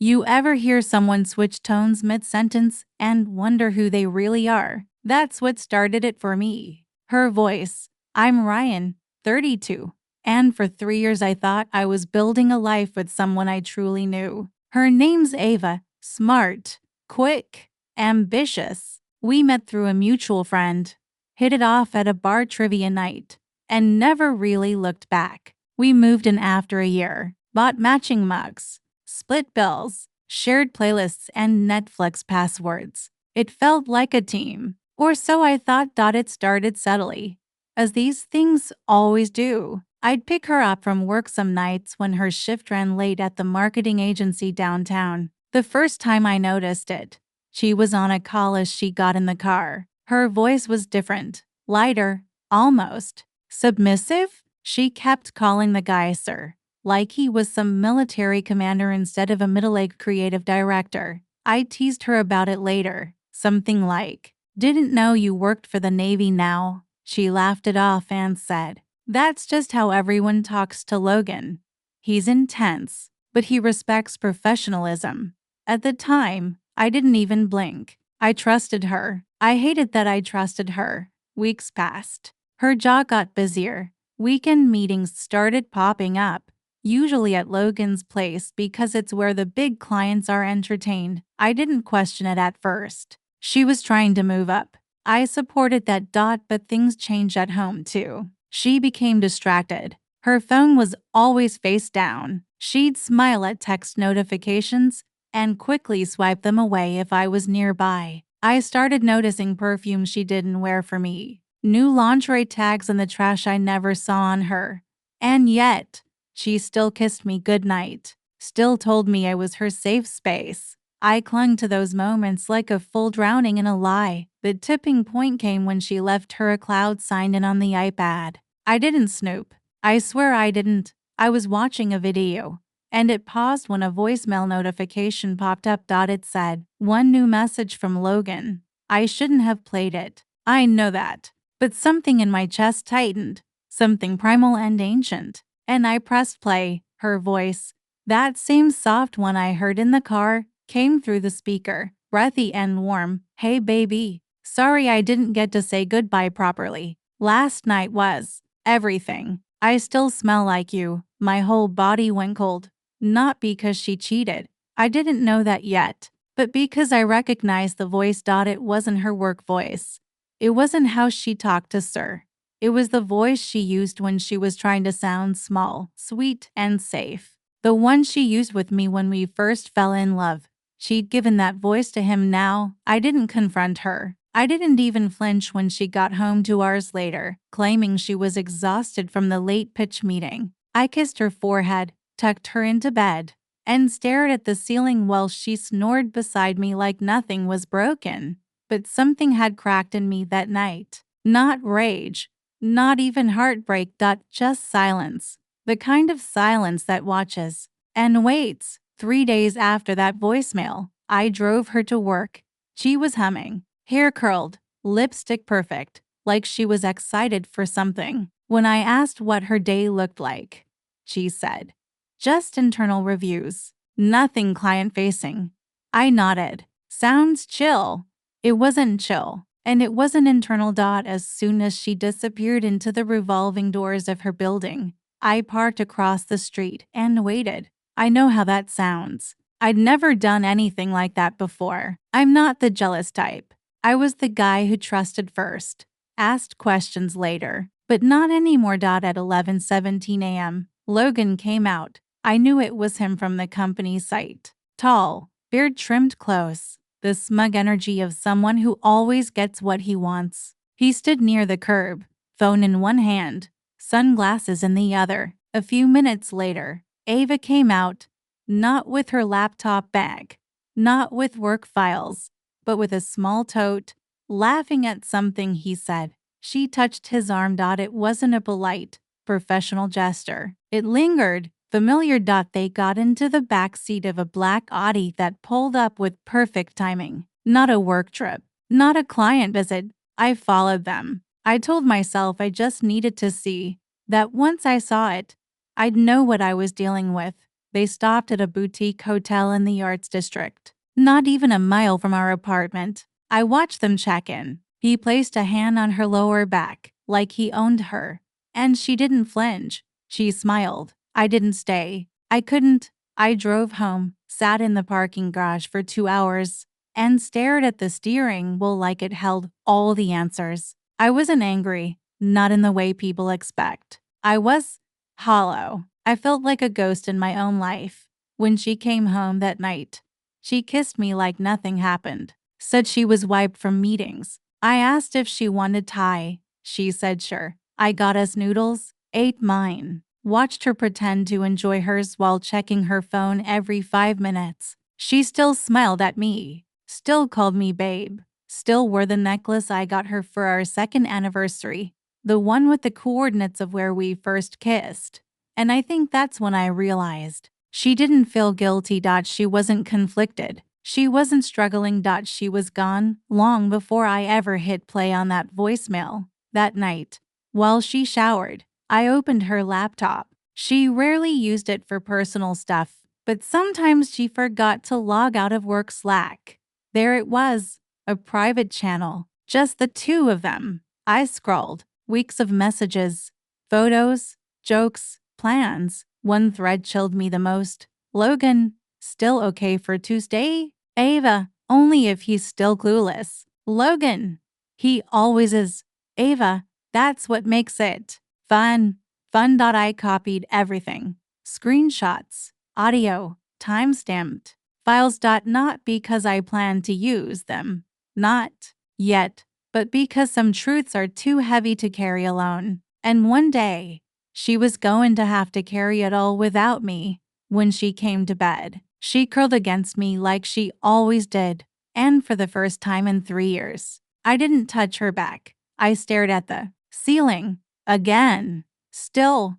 You ever hear someone switch tones mid-sentence and wonder who they really are? That's what started it for me. Her voice. I'm Ryan, 32. And for 3 years I thought I was building a life with someone I truly knew. Her name's Ava. Smart, quick, ambitious. We met through a mutual friend, hit it off at a bar trivia night, and never really looked back. We moved in after a year, bought matching mugs, split bills, shared playlists, and Netflix passwords. It felt like a team. Or so I thought. It started subtly, as these things always do. I'd pick her up from work some nights when her shift ran late at the marketing agency downtown. The first time I noticed it, she was on a call as she got in the car. Her voice was different, lighter, almost submissive. She kept calling the guy sir, like he was some military commander instead of a middle-aged creative director. I teased her about it later, something like, "Didn't know you worked for the Navy now." She laughed it off and said, "That's just how everyone talks to Logan. He's intense, but he respects professionalism." At the time, I didn't even blink. I trusted her. I hated that I trusted her. Weeks passed. Her jaw got busier. Weekend meetings started popping up, usually at Logan's place because it's where the big clients are entertained. I didn't question it at first. She was trying to move up. I supported that. But things changed at home too. She became distracted. Her phone was always face down. She'd smile at text notifications and quickly swipe them away if I was nearby. I started noticing perfume she didn't wear for me, new lingerie tags in the trash I never saw on her. And yet, she still kissed me goodnight, still told me I was her safe space. I clung to those moments like a full drowning in a lie. The tipping point came when she left her a cloud signed in on the iPad. I didn't snoop. I swear I didn't. I was watching a video, and it paused when a voicemail notification popped up. It said, "One new message from Logan." I shouldn't have played it. I know that. But something in my chest tightened, something primal and ancient. And I pressed play. Her voice, that same soft one I heard in the car, came through the speaker, breathy and warm. "Hey baby, sorry I didn't get to say goodbye properly. Last night was everything. I still smell like you." My whole body went cold. Not because she cheated. I didn't know that yet. But because I recognized the voice. It wasn't her work voice. It wasn't how she talked to Sir. It was the voice she used when she was trying to sound small, sweet, and safe. The one she used with me when we first fell in love. She'd given that voice to him now. I didn't confront her. I didn't even flinch when she got home 2 hours later, claiming she was exhausted from the late pitch meeting. I kissed her forehead, tucked her into bed, and stared at the ceiling while she snored beside me like nothing was broken. But something had cracked in me that night. Not rage, not even heartbreak. Just silence. The kind of silence that watches and waits. 3 days after that voicemail, I drove her to work. She was humming, hair curled, lipstick perfect, like she was excited for something. When I asked what her day looked like, she said, "Just internal reviews, nothing client-facing." I nodded. "Sounds chill." It wasn't chill, and it wasn't internal. As soon as she disappeared into the revolving doors of her building, I parked across the street and waited. I know how that sounds. I'd never done anything like that before. I'm not the jealous type. I was the guy who trusted first, asked questions later, but not anymore. At 11:17 a.m., Logan came out. I knew it was him from the company site. Tall, beard trimmed close, the smug energy of someone who always gets what he wants. He stood near the curb, phone in one hand, sunglasses in the other. A few minutes later, Ava came out, not with her laptop bag, not with work files, but with a small tote, laughing at something he said. She touched his arm. It wasn't a polite, professional gesture. It lingered, familiar. They got into the back seat of a black Audi that pulled up with perfect timing. Not a work trip, not a client visit. I followed them. I told myself I just needed to see that once I saw it, I'd know what I was dealing with. They stopped at a boutique hotel in the Arts District, not even a mile from our apartment. I watched them check in. He placed a hand on her lower back, like he owned her. And she didn't flinch. She smiled. I didn't stay. I couldn't. I drove home, sat in the parking garage for 2 hours, and stared at the steering wheel like it held all the answers. I wasn't angry, not in the way people expect. I was hollow. I felt like a ghost in my own life. When she came home that night, she kissed me like nothing happened, said she was wiped from meetings. I asked if she wanted Thai. She said sure. I got us noodles, ate mine, watched her pretend to enjoy hers while checking her phone every 5 minutes. She still smiled at me, still called me babe, still wore the necklace I got her for our second anniversary, the one with the coordinates of where we first kissed. And I think that's when I realized she didn't feel guilty. She wasn't conflicted. She wasn't struggling. She was gone long before I ever hit play on that voicemail. That night, while she showered, I opened her laptop. She rarely used it for personal stuff, but sometimes she forgot to log out of work Slack. There it was, a private channel, just the two of them. I scrolled, weeks of messages, photos, jokes, plans. One thread chilled me the most. Logan, still okay for Tuesday? Ava, only if he's still clueless. Logan, he always is. Ava, that's what makes it fun. Fun. I copied everything. Screenshots, audio, timestamped, files. Not because I plan to use them. Not yet, but because some truths are too heavy to carry alone. And one day, she was going to have to carry it all without me. When she came to bed, she curled against me like she always did. And for the first time in 3 years, I didn't touch her back. I stared at the ceiling again, still,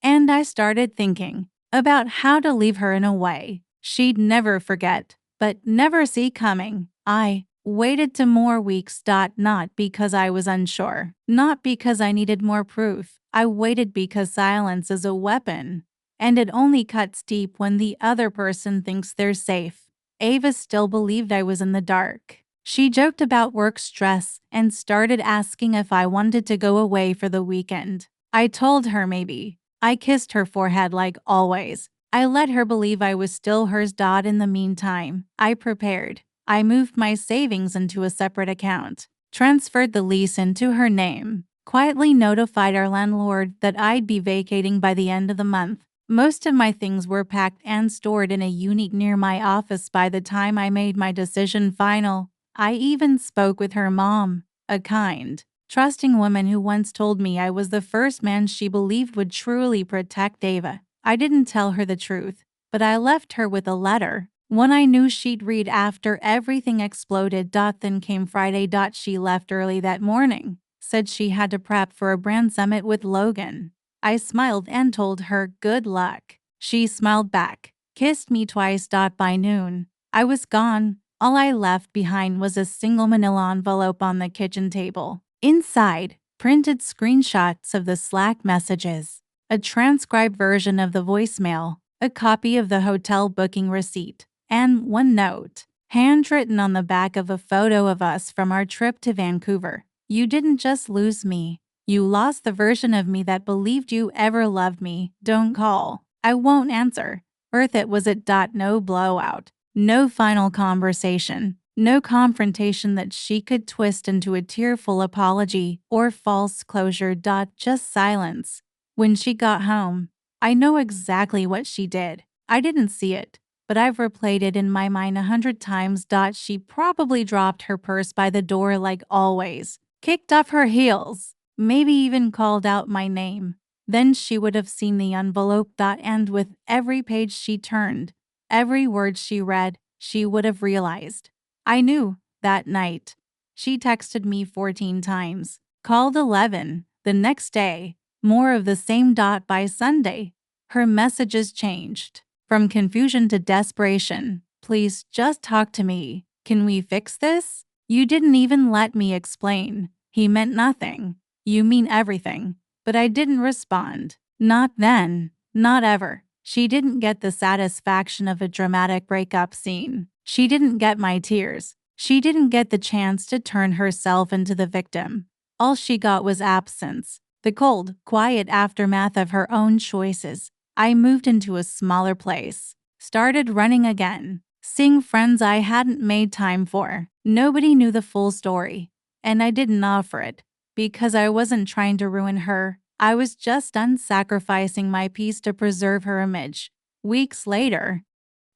and I started thinking about how to leave her in a way she'd never forget, but never see coming. I waited 2 more weeks. Not because I was unsure, not because I needed more proof. I waited because silence is a weapon, and it only cuts deep when the other person thinks they're safe. Ava still believed I was in the dark. She joked about work stress and started asking if I wanted to go away for the weekend. I told her maybe. I kissed her forehead like always. I let her believe I was still hers. In the meantime, I prepared. I moved my savings into a separate account, transferred the lease into her name, quietly notified our landlord that I'd be vacating by the end of the month. Most of my things were packed and stored in a unit near my office by the time I made my decision final. I even spoke with her mom, a kind, trusting woman who once told me I was the first man she believed would truly protect Ava. I didn't tell her the truth, but I left her with a letter, one I knew she'd read after everything exploded. Then came Friday. She left early that morning, said she had to prep for a brand summit with Logan. I smiled and told her good luck. She smiled back, kissed me twice. By noon, I was gone. All I left behind was a single manila envelope on the kitchen table. Inside, printed screenshots of the Slack messages, a transcribed version of the voicemail, a copy of the hotel booking receipt, and one note, handwritten on the back of a photo of us from our trip to Vancouver. You didn't just lose me. You lost the version of me that believed you ever loved me. Don't call. I won't answer. Earth it was it. No blowout. No final conversation, no confrontation that she could twist into a tearful apology or false closure. Just silence. When she got home, I know exactly what she did. I didn't see it, but I've replayed it in my mind 100 times. She probably dropped her purse by the door like always, kicked off her heels, maybe even called out my name. Then she would have seen the envelope. And with every page she turned, every word she read, she would have realized. I knew that night. She texted me 14 times, called 11. The next day, more of the same. By Sunday, her messages changed from confusion to desperation. Please just talk to me. Can we fix this? You didn't even let me explain. He meant nothing. You mean everything. But I didn't respond. Not then. Not ever. She didn't get the satisfaction of a dramatic breakup scene. She didn't get my tears. She didn't get the chance to turn herself into the victim. All she got was absence, the cold, quiet aftermath of her own choices. I moved into a smaller place, started running again, seeing friends I hadn't made time for. Nobody knew the full story, and I didn't offer it because I wasn't trying to ruin her. I was just done sacrificing my peace to preserve her image. Weeks later,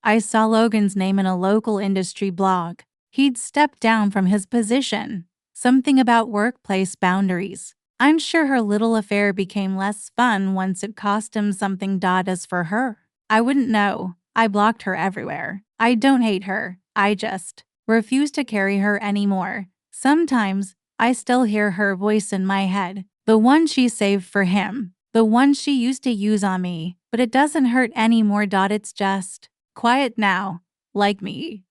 I saw Logan's name in a local industry blog. He'd stepped down from his position. Something about workplace boundaries. I'm sure her little affair became less fun once it cost him something. As for her, I wouldn't know. I blocked her everywhere. I don't hate her. I just refuse to carry her anymore. Sometimes, I still hear her voice in my head. The one she saved for him. The one she used to use on me. But it doesn't hurt anymore. It's just quiet now. Like me.